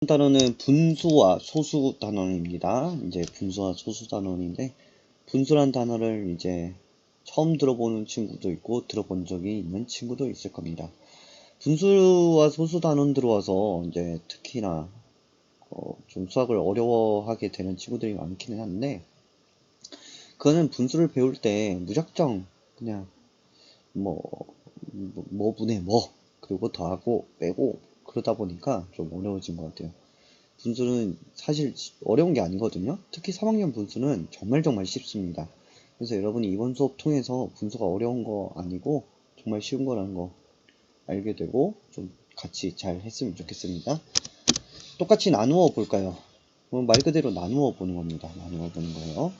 단어는 분수와 소수 단원입니다. 이제 분수와 소수 단원인데, 분수란 단어를 이제 처음 들어보는 친구도 있고 들어본 적이 있는 친구도 있을 겁니다. 분수와 소수 단원 들어와서 이제 특히나 좀 수학을 어려워하게 되는 친구들이 많기는 한데, 그거는 분수를 배울 때 무작정 그냥 뭐 분의 뭐 그리고 더하고 빼고 그러다 보니까 좀 어려워진 것 같아요. 분수는 사실 어려운 게 아니거든요. 특히 3학년 분수는 정말 쉽습니다. 그래서 여러분이 이번 수업 통해서 분수가 어려운 거 아니고 정말 쉬운 거라는 거 알게 되고 좀 같이 잘 했으면 좋겠습니다. 똑같이 나누어 볼까요? 말 그대로 나누어 보는 겁니다. 나누어 보는 거예요.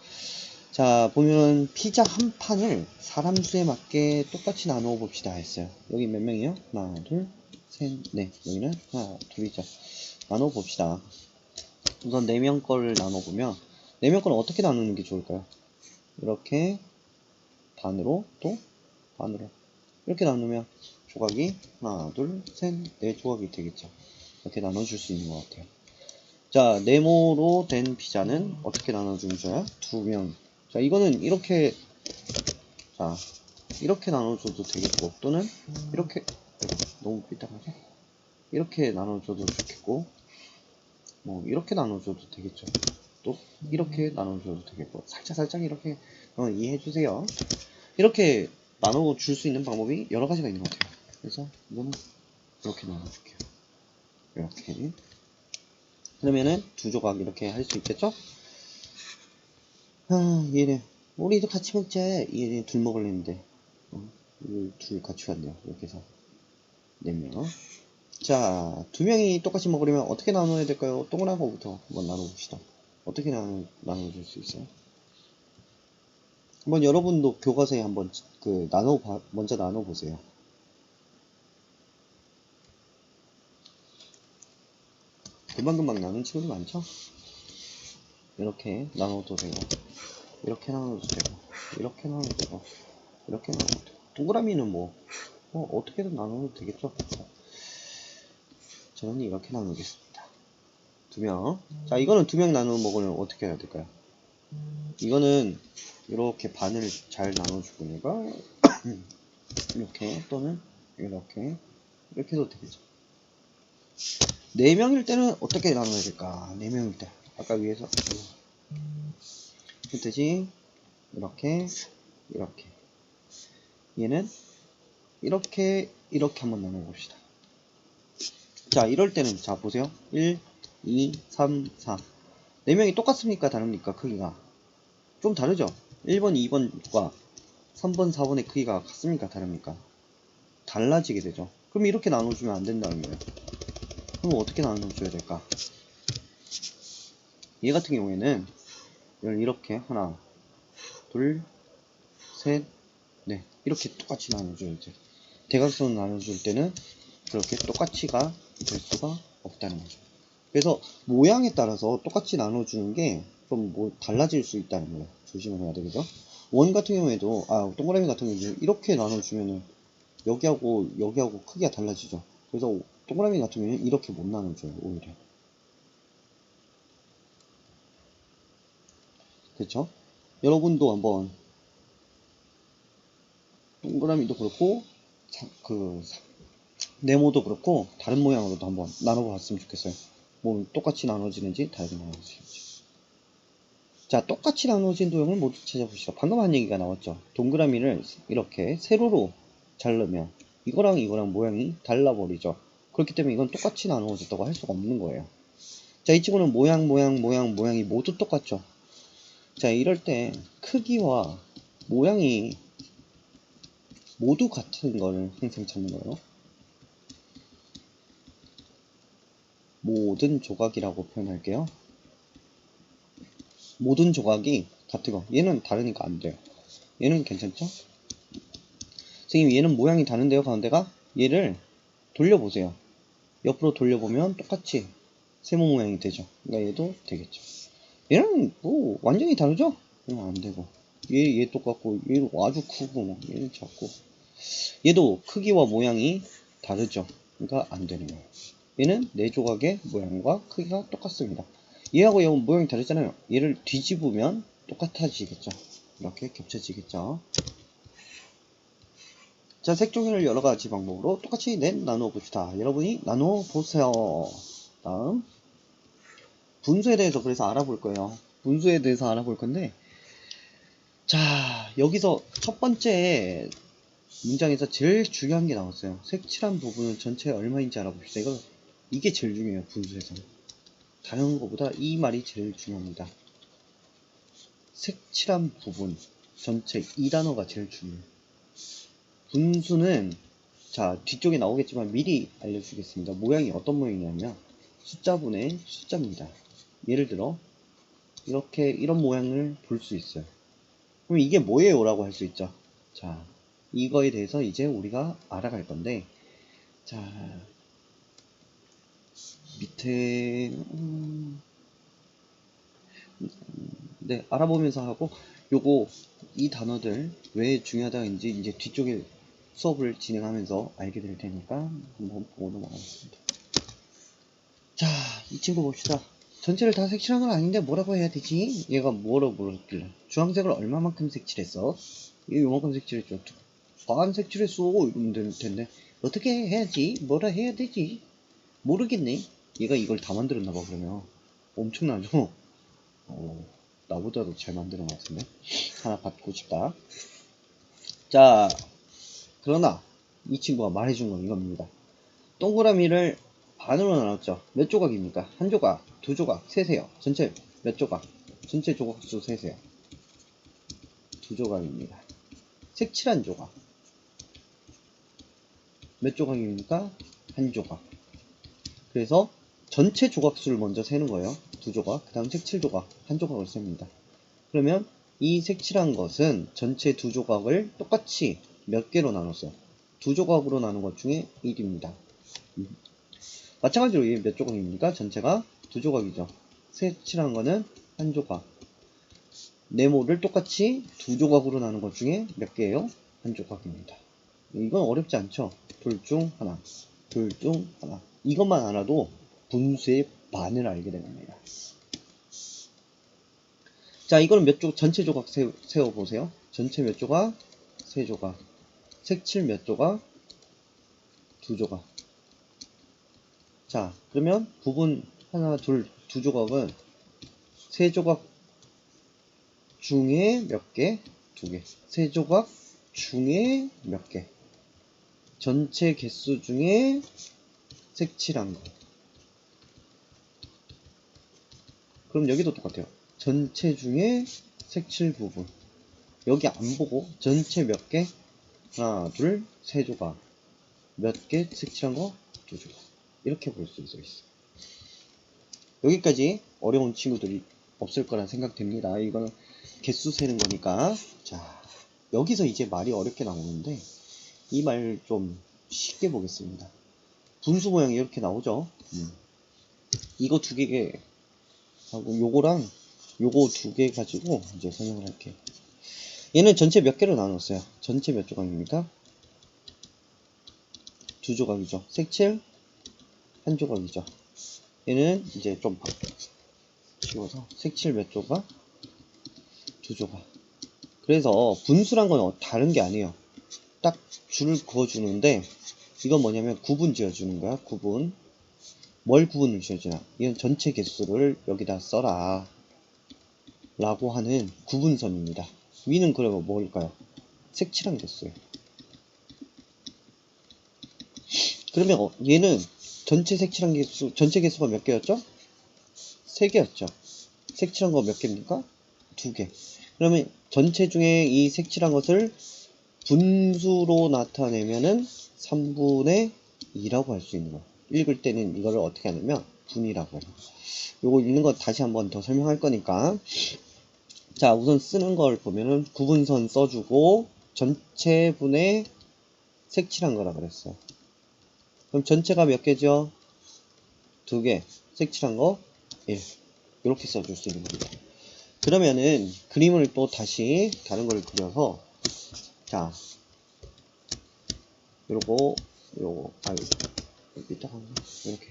자, 보면 피자 한 판을 사람 수에 맞게 똑같이 나누어 봅시다 했어요. 여기 몇 명이요? 하나, 둘, 셋, 넷. 여기는 하나, 둘이죠. 나누어 봅시다. 우선 4명 거를 나눠보면 4명 거는 어떻게 나누는 게 좋을까요? 이렇게 반으로 또 반으로 이렇게 나누면 조각이 하나, 둘, 셋, 네 조각이 되겠죠. 이렇게 나눠줄 수 있는 것 같아요. 자, 네모로 된 피자는 어떻게 나눠주면 좋아요? 2명. 자, 이거는 이렇게, 자, 이렇게 나눠줘도 되겠고, 또는 이렇게, 너무 삐딱하게 이렇게 나눠줘도 좋겠고, 뭐 이렇게 나눠줘도 되겠죠. 또 이렇게 나눠줘도 되겠고, 살짝 이렇게 이해해주세요. 이렇게 나눠줄 수 있는 방법이 여러 가지가 있는 것 같아요. 그래서 이거는 이렇게 나눠줄게요. 이렇게. 그러면은 2조각 이렇게 할 수 있겠죠? 얘네 우리도 같이 먹자. 얘네 둘 먹으려는데 둘 같이 왔네요. 이렇게 해서 4명. 자, 2명이 똑같이 먹으려면 어떻게 나눠야 될까요? 동그란 거부터 한번 나눠봅시다. 어떻게 나눠줄 수 있어요? 한번 여러분도 교과서에 한번 먼저 나눠보세요. 금방금방 나눈 친구들 많죠? 이렇게 나눠도 되고, 이렇게 나눠도 되고, 이렇게 나눠도 되고, 이렇게 나눠도 되고. 동그라미는 어떻게든 나눠도 되겠죠? 저는 이렇게 나누겠습니다. 2명. 자, 이거는 2명 나누어 먹으면 어떻게 해야 될까요? 이거는 이렇게 반을 잘 나눠주고 내가 이렇게 또는 이렇게 해도 되겠죠. 4명일 때는 어떻게 나눠야 될까? 4명일 때 아까 위에서 했듯이 이렇게 얘는 이렇게 한번 나눠 봅시다. 자, 이럴 때는 자 보세요. 1, 2, 3, 4 4명이 똑같습니까? 다릅니까? 크기가 좀 다르죠? 1번, 2번과 3번, 4번의 크기가 같습니까? 다릅니까? 달라지게 되죠. 그럼 이렇게 나눠주면 안 된다는 거예요. 그럼 어떻게 나눠줘야 될까? 얘 같은 경우에는 이렇게 하나, 둘, 셋, 넷 이렇게 똑같이 나눠줘야죠. 대각선을 나눠줄 때는 그렇게 똑같이가 될 수가 없다는 거죠. 그래서 모양에 따라서 똑같이 나눠주는 게 좀 달라질 수 있다는 거예요. 조심을 해야 되겠죠. 원 같은 경우에도 동그라미 같은 경우에도 이렇게 나눠주면은 여기하고 크기가 달라지죠. 그래서 동그라미 같은 경우에는 이렇게 못 나눠줘요. 오히려. 그렇죠? 여러분도 한번 동그라미도 그렇고 네모도 그렇고 다른 모양으로도 한번 나눠봤으면 좋겠어요. 뭐 똑같이 나눠지는지 다르게 나눠지는지. 자, 똑같이 나눠진 도형을 모두 찾아보시죠. 방금 한 얘기가 나왔죠. 동그라미를 이렇게 세로로 자르면 이거랑 모양이 달라버리죠. 그렇기 때문에 이건 똑같이 나누어졌다고 할 수가 없는 거예요. 자, 이 친구는 모양이 모두 똑같죠. 자, 이럴 때 크기와 모양이 모두 같은 걸 항상 찾는 거예요. 모든 조각이라고 표현할게요. 모든 조각이 같은 거. 얘는 다르니까 안 돼요. 얘는 괜찮죠? 선생님, 얘는 모양이 다른데요, 가운데가? 얘를 돌려보세요. 옆으로 돌려보면 똑같이 세모 모양이 되죠. 그러니까 얘도 되겠죠. 얘는 완전히 다르죠? 안 되고. 얘 똑같고, 얘는 아주 크고, 얘는 작고. 얘도 크기와 모양이 다르죠. 그러니까 안 되는 거예요. 얘는 4조각의 모양과 크기가 똑같습니다. 얘하고 얘하고 모양이 다르잖아요. 얘를 뒤집으면 똑같아지겠죠. 이렇게 겹쳐지겠죠. 자, 색종이를 여러가지 방법으로 똑같이 나누어 봅시다. 여러분이 나누어 보세요. 다음 분수에 대해서 그래서 알아볼 거예요. 분수에 대해서 알아볼 건데, 자, 여기서 첫 번째 문장에서 제일 중요한 게 나왔어요. 색칠한 부분은 전체에 얼마인지 알아봅시다. 이게 제일 중요해요. 분수에서는. 다른 것보다 이 말이 제일 중요합니다. 색칠한 부분 전체, 이 단어가 제일 중요해요. 분수는, 자, 뒤쪽에 나오겠지만 미리 알려주겠습니다. 모양이 어떤 모양이냐면 숫자분의 숫자입니다. 예를 들어 이렇게 이런 모양을 볼 수 있어요. 그럼 이게 뭐예요? 라고 할 수 있죠. 자, 이거에 대해서 이제 우리가 알아갈 건데, 자, 밑에 네, 알아보면서 하고, 요거 이 단어들 왜 중요하다는지 이제 뒤쪽에 수업을 진행하면서 알게 될 테니까 한번 보고 넘어가겠습니다. 자, 이 친구 봅시다. 전체를 다 색칠한 건 아닌데 뭐라고 해야 되지? 얘가 뭐라고 물었길래 주황색을 얼마만큼 색칠했어? 이거 요만큼 색칠했죠. 과한 색칠했어 이러면 될 텐데 어떻게 해야지? 뭐라 해야 되지? 모르겠네. 얘가 이걸 다 만들었나봐. 그러면 엄청나죠? 나보다도 잘 만드는 것 같은데 하나 받고 싶다. 자, 그러나 이 친구가 말해준 건 이겁니다. 동그라미를 반으로 나눴죠. 몇 조각입니까? 한 조각, 두 조각 세세요. 전체 몇 조각? 전체 조각수 세세요. 두 조각입니다. 색칠한 조각 몇 조각입니까? 한 조각. 그래서 전체 조각수를 먼저 세는 거예요. 두 조각, 그 다음 색칠 조각, 한 조각을 셉니다. 그러면 이 색칠한 것은 전체 두 조각을 똑같이 몇 개로 나눴어요? 두 조각으로 나눈 것 중에 1입니다. 마찬가지로 몇 조각입니까? 전체가 두 조각이죠. 색칠한 거는 한 조각. 네모를 똑같이 두 조각으로 나눈 것 중에 몇 개예요? 한 조각입니다. 이건 어렵지 않죠? 둘 중 하나, 둘 중 하나. 이것만 알아도 분수의 반을 알게 됩니다. 자, 이거는 몇 조각, 전체 조각 세워보세요. 전체 몇 조각? 세 조각. 색칠 몇 조각? 두 조각. 자, 그러면 부분 하나, 둘, 두 조각은 세 조각 중에 몇 개? 두 개. 세 조각 중에 몇 개? 전체 개수 중에 색칠한 거. 그럼 여기도 똑같아요. 전체 중에 색칠 부분. 여기 안 보고 전체 몇 개? 하나, 둘, 세 조각. 몇 개 색칠한 거? 두 조각. 이렇게 볼 수 있어. 여기까지 어려운 친구들이 없을 거라 생각됩니다. 이거는 개수 세는 거니까. 자, 여기서 이제 말이 어렵게 나오는데 이 말 좀 쉽게 보겠습니다. 분수 모양이 이렇게 나오죠. 이거 두 개 하고 요거랑 요거 두 개 가지고 이제 설명을 할게요. 얘는 전체 몇 개로 나눴어요? 전체 몇 조각입니까? 두 조각이죠. 색칠 한 조각이죠. 얘는 이제 좀 지워서 색칠 몇 조각? 두 조각. 그래서 분수란 건 다른 게 아니에요. 딱 줄을 그어주는데 이건 뭐냐면 구분 지어주는 거야. 구분. 뭘 구분을 지어주나? 이건 전체 개수를 여기다 써라 라고 하는 구분선입니다. 위는 그러면 뭘까요? 색칠한 개수예요. 그러면 얘는 전체 색칠한 개수, 전체 개수가 몇 개였죠? 3개였죠. 색칠한 거 몇 개입니까? 2개. 그러면 전체 중에 이 색칠한 것을 분수로 나타내면은 3분의 2라고 할 수 있는 거예요. 읽을 때는 이거를 어떻게 하냐면 분이라고 해요. 요거 읽는 거 다시 한번 더 설명할 거니까. 자, 우선 쓰는 걸 보면은 구분선 써주고 전체 분의 색칠한 거라 그랬어요. 그럼 전체가 몇 개죠? 2개. 색칠한 거 1. 이렇게 써줄 수 있는 겁니다. 그러면은 그림을 또 다시 다른 걸 그려서, 자, 요거, 여기 딱 이렇게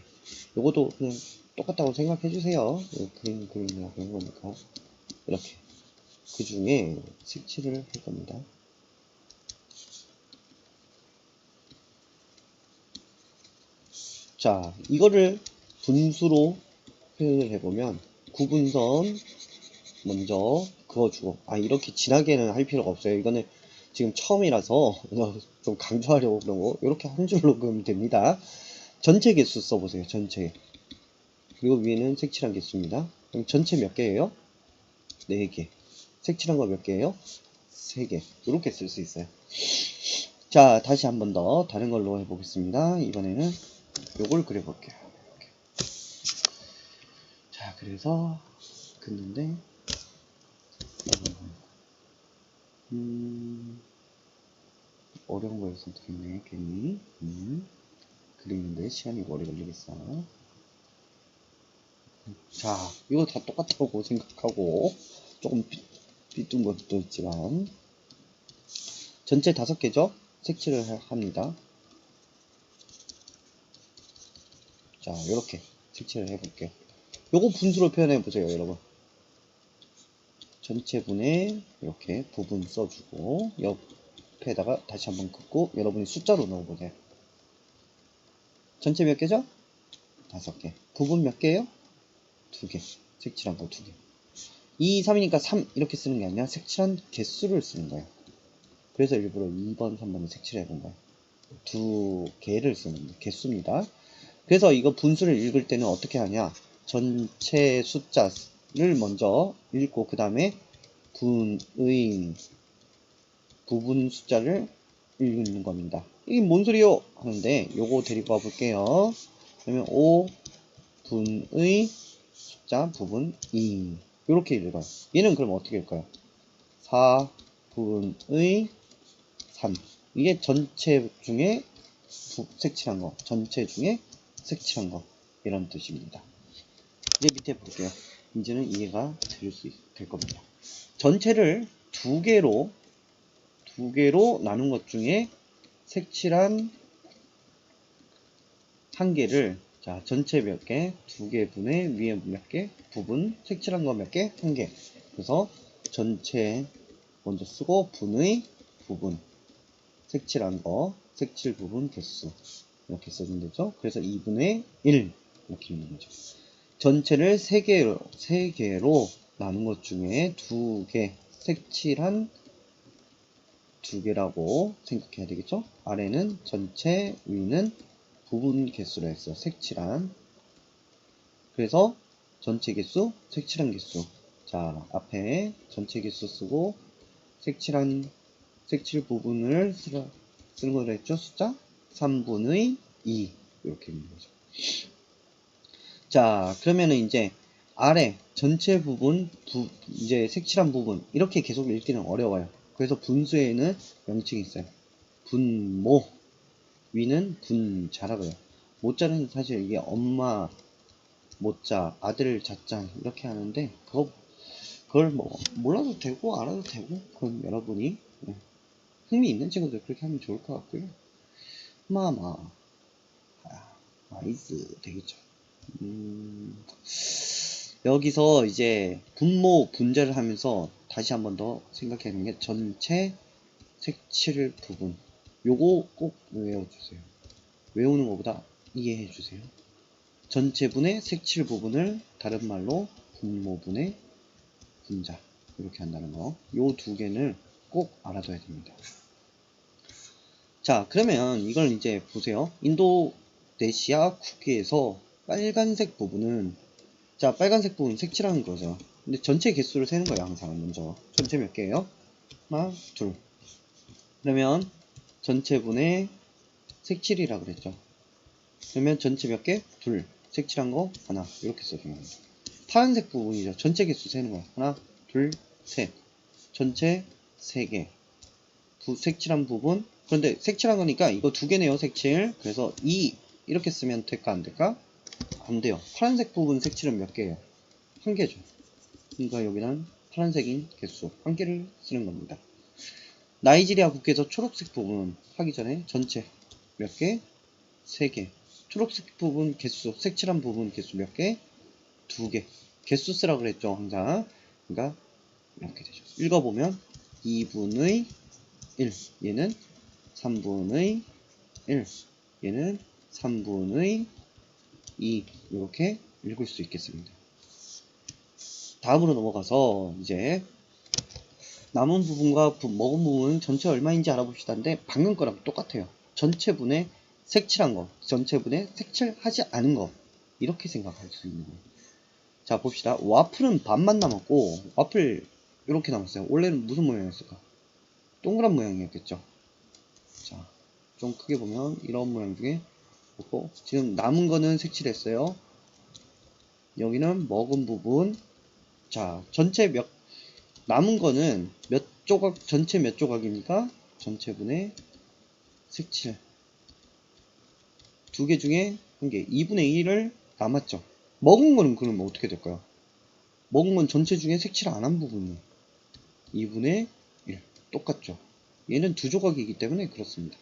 요것도 그냥 똑같다고 생각해 주세요. 그림이나 그런 거니까. 이렇게. 그 중에 색칠을 할 겁니다. 자, 이거를 분수로 표현을 해보면, 구분선 먼저 그어주고, 이렇게 진하게는 할 필요가 없어요. 이거는 지금 처음이라서 좀 강조하려고 그런 거, 이렇게 한 줄로 그으면 됩니다. 전체 개수 써보세요. 전체. 그리고 위에는 색칠한 개수입니다. 그럼 전체 몇 개예요? 4개. 색칠한 거 몇 개예요? 3개. 이렇게 쓸 수 있어요. 자, 다시 한 번 더 다른 걸로 해보겠습니다. 이번에는 요걸 그려볼게요. 이렇게. 자, 그래서 긋는데 어려운 걸 선택했네. 괜히 그리는데 시간이 오래 걸리겠어. 자, 이거 다 똑같다고 생각하고 조금 삐뚤은 것도 있지만 전체 5개죠? 색칠을 합니다. 자, 이렇게 색칠을 해볼게요. 요거 분수로 표현해 보세요, 여러분. 전체 분에 이렇게 부분 써주고 옆에다가 다시 한번 긋고 여러분이 숫자로 넣어보세요. 전체 몇 개죠? 5개. 부분 몇 개예요? 2개. 색칠한 거 2개. 2, 3이니까 3 이렇게 쓰는 게 아니라 색칠한 개수를 쓰는 거예요. 그래서 일부러 2번, 3번을 색칠해 본 거예요. 2개를 쓰는 개수입니다. 그래서 이거 분수를 읽을 때는 어떻게 하냐? 전체 숫자를 먼저 읽고 그 다음에 분의 부분 숫자를 읽는 겁니다. 이게 뭔 소리요? 하는데 요거 데리고 와 볼게요. 그러면 5분의 숫자 부분 2 이렇게 읽어요. 얘는 그럼 어떻게 읽을까요? 4분의 3 이게 전체 중에 색칠한 거, 전체 중에 색칠한 거 이런 뜻입니다. 이제 밑에 볼게요. 이제는 이해가 될 겁니다. 전체를 두 개로 나눈 것 중에 색칠한 한 개를 자 전체 몇 개, 2개 분의 위에 몇 개, 부분 색칠한 거 몇 개, 1개. 그래서 전체 먼저 쓰고 분의 부분 색칠한 거 색칠 부분 개수 이렇게 써주면 되죠. 그래서 2분의 1 이렇게 있는 거죠. 전체를 3개로 나눈 것 중에 2개 색칠한 2개라고 생각해야 되겠죠. 아래는 전체, 위는 부분 개수로 했어요. 색칠한. 그래서 전체 개수, 색칠한 개수. 자, 앞에 전체 개수 쓰고 색칠 부분을 쓰는 거로 했죠. 숫자 3분의 2 이렇게 있는 거죠. 자, 그러면은 이제 아래 전체 부분, 이제 색칠한 부분 이렇게 계속 읽기는 어려워요. 그래서 분수에는 명칭이 있어요. 분모, 위는 분자라고요. 모자는 사실 이게 엄마 모자, 아들 자자 이렇게 하는데 그걸 뭐 몰라도 되고 알아도 되고 그건 여러분이 흥미 있는 친구들 그렇게 하면 좋을 것 같고요. 마마, 마이스 되겠죠. 여기서 이제 분모 분자를 하면서 다시 한 번 더 생각해야 하는 게 전체 색칠 부분 요거 꼭 외워주세요. 외우는 것보다 이해해 주세요. 전체분의 색칠 부분을 다른 말로 분모분의 분자 이렇게 한다는 거. 요 두 개는 꼭 알아둬야 됩니다. 자, 그러면 이걸 이제 보세요. 인도네시아 국기에서 빨간색 부분은 자, 빨간색 부분 색칠하는 거죠. 근데 전체 개수를 세는 거예요, 항상 먼저. 전체 몇 개예요? 하나, 둘. 그러면 전체분의 색칠이라 그랬죠. 그러면 전체 몇 개? 둘. 색칠한 거 하나. 이렇게 써주는 겁니다. 파란색 부분이죠. 전체 개수 세는 거야. 하나, 둘, 셋. 전체 3개. 색칠한 부분. 그런데 색칠한 거니까 이거 2개네요, 색칠. 그래서 2 이렇게 쓰면 될까 안 될까? 안 돼요. 파란색 부분 색칠은 몇 개예요? 1개죠. 그러니까 여기는 파란색인 개수 1개를 쓰는 겁니다. 나이지리아 국기에서 초록색 부분 하기 전에 전체 몇 개? 3개. 초록색 부분 개수, 색칠한 부분 개수 몇 개? 2개. 개수 쓰라 그랬죠, 항상. 그러니까 이렇게 되죠. 읽어보면 2분의 1, 얘는 3분의 1, 얘는 3분의 2, 이렇게 읽을 수 있겠습니다. 다음으로 넘어가서 이제 남은 부분과 먹은 부분 전체 얼마인지 알아봅시다인데 방금 거랑 똑같아요. 전체분에 색칠한 거, 전체분에 색칠하지 않은 거, 이렇게 생각할 수 있는 거예요. 자, 봅시다. 와플은 반만 남았고, 와플 이렇게 남았어요. 원래는 무슨 모양이었을까? 동그란 모양이었겠죠. 자, 좀 크게 보면 이런 모양 중에 없고, 지금 남은 거는 색칠했어요. 여기는 먹은 부분. 자, 남은 거는 몇 조각, 전체 몇 조각이니까 전체분의 색칠. 2개 중에 1개, 2분의 1을 남았죠. 먹은 거는 그러면 어떻게 될까요? 먹은 건 전체 중에 색칠 안 한 부분이에요. 2분의 1. 똑같죠. 얘는 2조각이기 때문에 그렇습니다.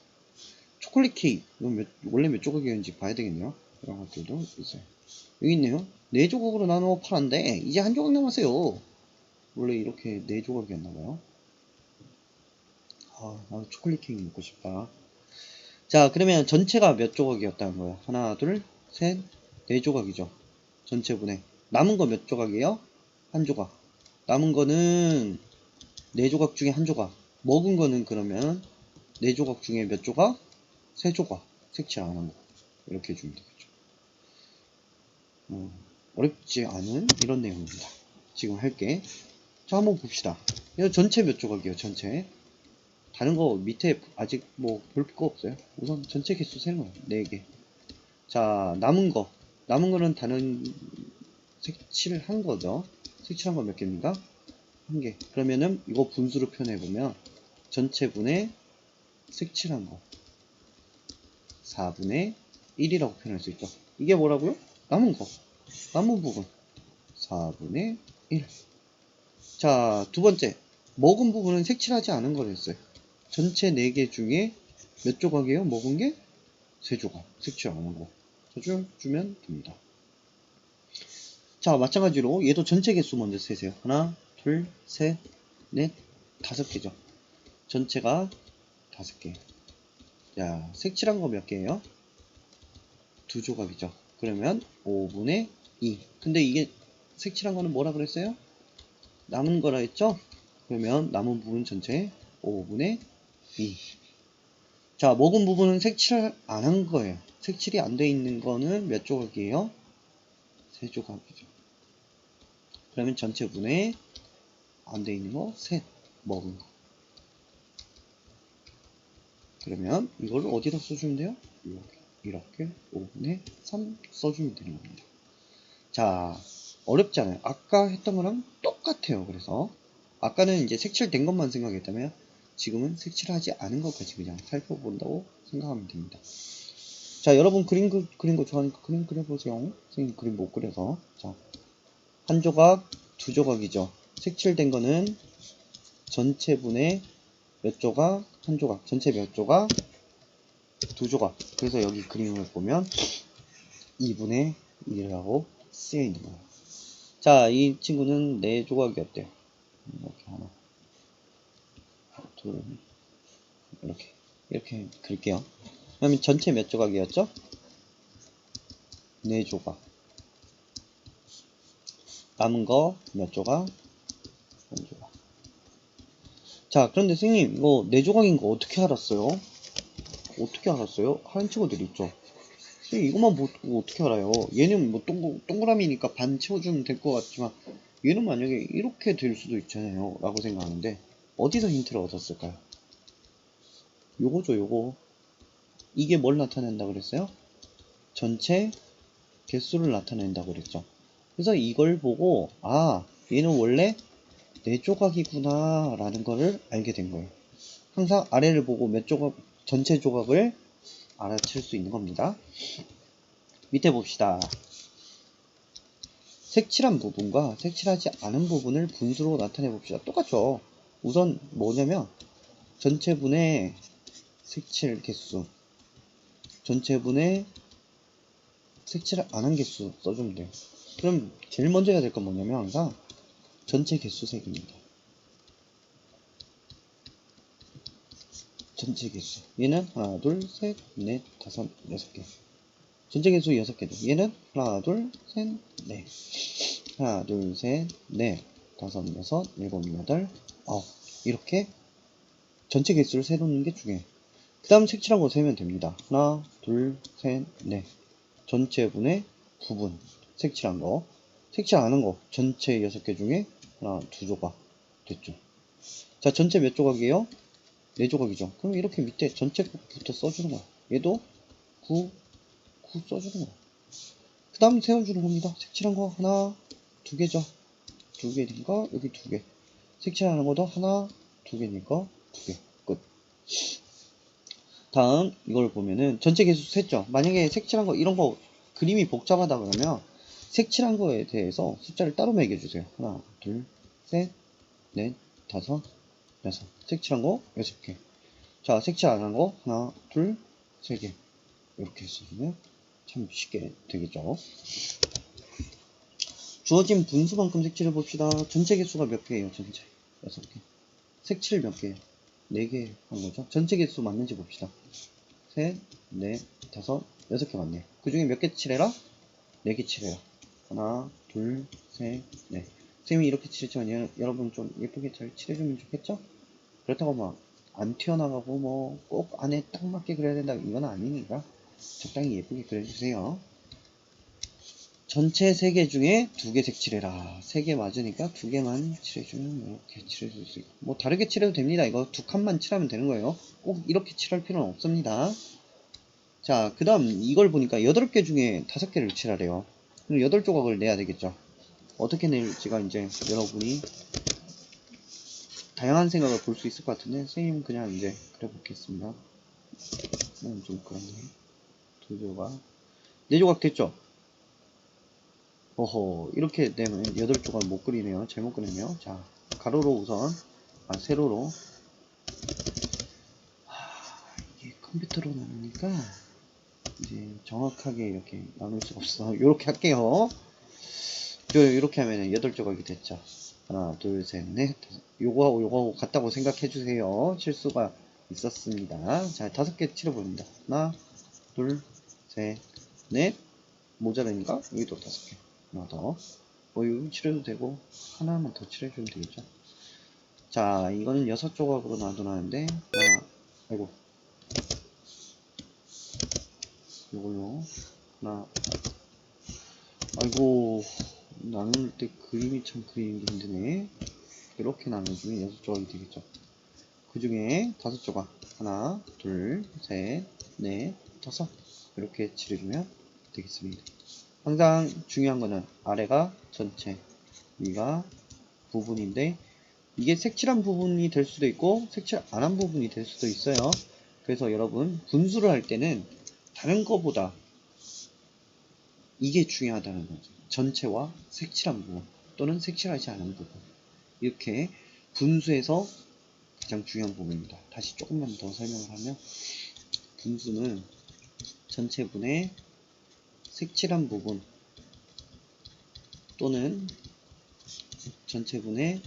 초콜릿 케이크, 이건 원래 몇 조각이었는지 봐야 되겠네요. 이런 것들도 있어요. 여기 있네요. 4조각으로 나눠 팔았는데 이제 1조각 남았어요. 원래 이렇게 4조각이었나봐요. 아, 나도 초콜릿 케이크 먹고 싶다. 자, 그러면 전체가 몇 조각이었다는 거예요? 하나, 둘, 셋, 4조각이죠. 전체분에. 남은 거 몇 조각이에요? 1조각. 남은 거는 4조각 중에 1조각. 먹은 거는 그러면 4조각 중에 몇 조각? 3조각. 색칠 안 한 거. 이렇게 해주면 되겠죠. 어렵지 않은 이런 내용입니다. 지금 할게. 자, 한번 봅시다. 이거 전체 몇 조각이에요? 전체. 다른 거 밑에 아직 뭐 볼 거 없어요. 우선 전체 개수 세는 거예요. 4개. 자, 남은 거는 다른 색칠을 한 거죠. 색칠한 거 몇 개입니까? 1개. 그러면은 이거 분수로 표현해 보면 전체 분의 색칠한 거 4분의 1이라고 표현할 수 있죠. 이게 뭐라고요? 남은 부분 4분의 1. 자, 두 번째, 먹은 부분은 색칠하지 않은 거를 했어요. 전체 4개 중에 몇 조각이에요? 먹은 게 3조각. 색칠 안 한 거. 주면 됩니다. 자, 마찬가지로 얘도 전체 개수 먼저 세세요. 하나, 둘, 셋, 넷, 5개죠. 전체가 5개. 자, 색칠한 거 몇 개예요? 2조각이죠. 그러면 5분의 2. 근데 이게 색칠한 거는 뭐라 그랬어요? 남은 거라 했죠? 그러면 남은 부분 전체 5분의 2. 자, 먹은 부분은 색칠을 안 한 거예요. 색칠이 안 돼 있는 거는 몇 조각이에요? 3조각이죠. 그러면 전체 분에 안 돼 있는 거 셋. 먹은 거. 그러면 이걸 어디다 써주면 돼요? 이렇게 5분의 3 써주면 되는 겁니다. 자, 어렵지 않아요. 아까 했던 거랑 똑같아요. 그래서 아까는 이제 색칠된 것만 생각했다면 지금은 색칠하지 않은 것까지 그냥 살펴본다고 생각하면 됩니다. 자, 여러분 그린 거 좋아하니까 그림 그려보세요. 선생님 그림 못 그려서. 자, 1조각, 2조각이죠. 색칠된 거는 전체 분의 몇 조각? 1조각. 전체 몇 조각? 2조각. 그래서 여기 그림을 보면 2분의 1이라고 쓰여 있는 거예요. 자, 이 친구는 4조각이었대요. 이렇게 하나, 둘, 이렇게 그릴게요. 그러면 전체 몇 조각이었죠? 4조각. 남은 거 몇 조각? 1조각. 자, 그런데 선생님 이거 4조각인 거 어떻게 알았어요? 어떻게 알았어요? 하는 친구들 있죠. 선생님 이것만 보고 어떻게 알아요? 얘는 뭐 동그라미니까 반 채워주면 될 것 같지만 얘는 만약에 이렇게 될 수도 있잖아요 라고 생각하는데 어디서 힌트를 얻었을까요? 요거죠. 요거. 이게 뭘 나타낸다 그랬어요? 전체 개수를 나타낸다고 그랬죠. 그래서 이걸 보고 아, 얘는 원래 4조각이구나 라는 거를 알게 된 거예요. 항상 아래를 보고 몇 조각, 전체 조각을 알아챌 수 있는 겁니다. 밑에 봅시다. 색칠한 부분과 색칠하지 않은 부분을 분수로 나타내 봅시다. 똑같죠. 우선 뭐냐면 전체분의 색칠 개수, 전체분의 색칠 안 한 개수 써주면 돼요. 그럼 제일 먼저 해야 될 건 뭐냐면 항상 전체 개수 색입니다. 전체 개수. 얘는 하나, 둘, 셋, 넷, 다섯, 여섯 개. 전체 개수 6개죠. 얘는 하나, 둘, 셋, 넷. 하나, 둘, 셋, 넷, 다섯, 여섯, 일곱, 여덟, 아홉. 이렇게 전체 개수를 세놓는 게 중요해요. 그 다음 색칠한 거 세면 됩니다. 하나, 둘, 셋, 넷. 전체분의 부분. 색칠한 거. 색칠 안 한 거. 전체 6개 중에 하나, 2조각. 됐죠. 자, 전체 몇 조각이에요? 4조각이죠. 그럼 이렇게 밑에 전체부터 써주는 거야. 얘도 9 써주는 거야. 그 다음 세워주는 겁니다. 색칠한 거 하나, 2개죠. 2개니까 여기 2개. 색칠하는 것도 하나, 2개니까 2개. 끝. 다음 이걸 보면은 전체 개수 셌죠. 만약에 색칠한 거 이런 거 그림이 복잡하다 그러면 색칠한 거에 대해서 숫자를 따로 매겨주세요. 하나, 둘, 셋, 넷, 다섯, 여섯. 색칠한 거 6개. 자, 색칠 안 한 거 하나, 둘, 3개. 이렇게 해주면 참 쉽게 되겠죠. 주어진 분수만큼 색칠해 봅시다. 전체 개수가 몇 개예요? 전체 6개. 색칠 몇 개예요? 4개 한 거죠. 전체 개수 맞는지 봅시다. 셋, 넷, 다섯, 6개 맞네. 그 중에 몇 개 칠해라? 4개 칠해라. 하나, 둘, 셋, 넷. 선생님이 이렇게 칠했지만 여러분 좀 예쁘게 잘 칠해주면 좋겠죠? 그렇다고 막 안 튀어나가고 뭐 꼭 안에 딱 맞게 그려야 된다 이건 아니니까 적당히 예쁘게 그려주세요. 전체 3개 중에 2개 색칠해라. 3개 맞으니까 2개만 칠해주면 이렇게 칠해줄 수 있고 뭐 다르게 칠해도 됩니다. 이거 2칸만 칠하면 되는 거예요. 꼭 이렇게 칠할 필요는 없습니다. 자, 그 다음 이걸 보니까 8개 중에 5개를 칠하래요. 그럼 8조각을 내야 되겠죠. 어떻게 낼지가 이제 여러분이 다양한 생각을 볼 수 있을 것 같은데 선생님 그냥 이제 그려 보겠습니다. 좀 그렇네. 2조각 4조각 됐죠? 어허, 이렇게 되면 8조각 못 그리네요. 잘못 그리네요. 자, 가로로 우선 세로로 이게 컴퓨터로 나누니까 이제 정확하게 이렇게 나눌 수 없어. 이렇게 할게요. 이렇게 하면 8조각이 됐죠. 하나, 둘, 셋, 넷, 다섯. 요거하고 요거하고 같다고 생각해 주세요. 실수가 있었습니다. 자, 5개 칠해봅니다. 하나, 둘, 셋, 넷. 모자라니까 여기도 5개. 하나 더. 여기 칠해도 되고 하나만 더 칠해주면 되겠죠. 자, 이거는 6조각으로 놔두는데 아이고, 이걸로 하나, 아이고, 나눌 때 그림이 참 그리기 힘드네. 이렇게 나눠주면 6조각이 되겠죠. 그 중에 5조각. 하나, 둘, 셋, 넷, 다섯. 이렇게 칠해주면 되겠습니다. 항상 중요한 거는 아래가 전체, 위가 부분인데 이게 색칠한 부분이 될 수도 있고 색칠 안 한 부분이 될 수도 있어요. 그래서 여러분 분수를 할 때는 다른 거보다 이게 중요하다는 거죠. 전체와 색칠한 부분 또는 색칠하지 않은 부분 이렇게 분수에서 가장 중요한 부분입니다. 다시 조금만 더 설명을 하면 분수는 전체분의 색칠한 부분 또는 전체분의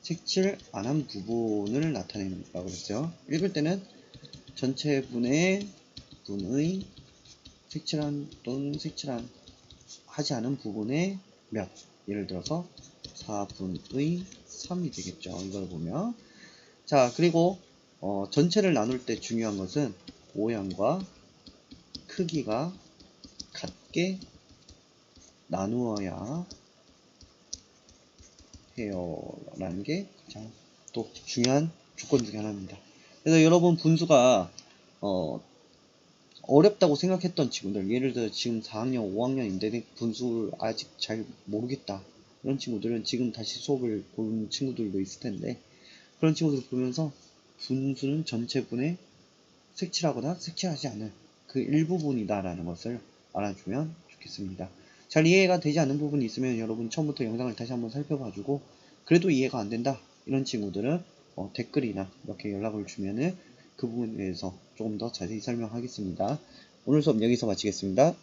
색칠 안 한 부분을 나타내는 거라고 그랬어요. 읽을 때는 전체분의 분의 색칠한 또는 색칠한 하지 않은 부분의 몇 예를 들어서 4분의 3이 되겠죠. 이걸 보면 자 그리고 전체를 나눌 때 중요한 것은 모양과 크기가 같게 나누어야 해요 라는 게 가장 또 중요한 조건 중에 하나입니다. 그래서 여러분 분수가 어렵다고 생각했던 친구들 예를 들어 지금 4학년 5학년인데 분수를 아직 잘 모르겠다 이런 친구들은 지금 다시 수업을 보는 친구들도 있을 텐데 그런 친구들을 보면서 분수는 전체분에 색칠하거나 색칠하지 않은 그 일부분이다 라는 것을 알아주면 좋겠습니다. 잘 이해가 되지 않는 부분이 있으면 여러분 처음부터 영상을 다시 한번 살펴봐주고 그래도 이해가 안 된다 이런 친구들은 댓글이나 이렇게 연락을 주면은 그 부분에 대해서 조금 더 자세히 설명하겠습니다. 오늘 수업 여기서 마치겠습니다.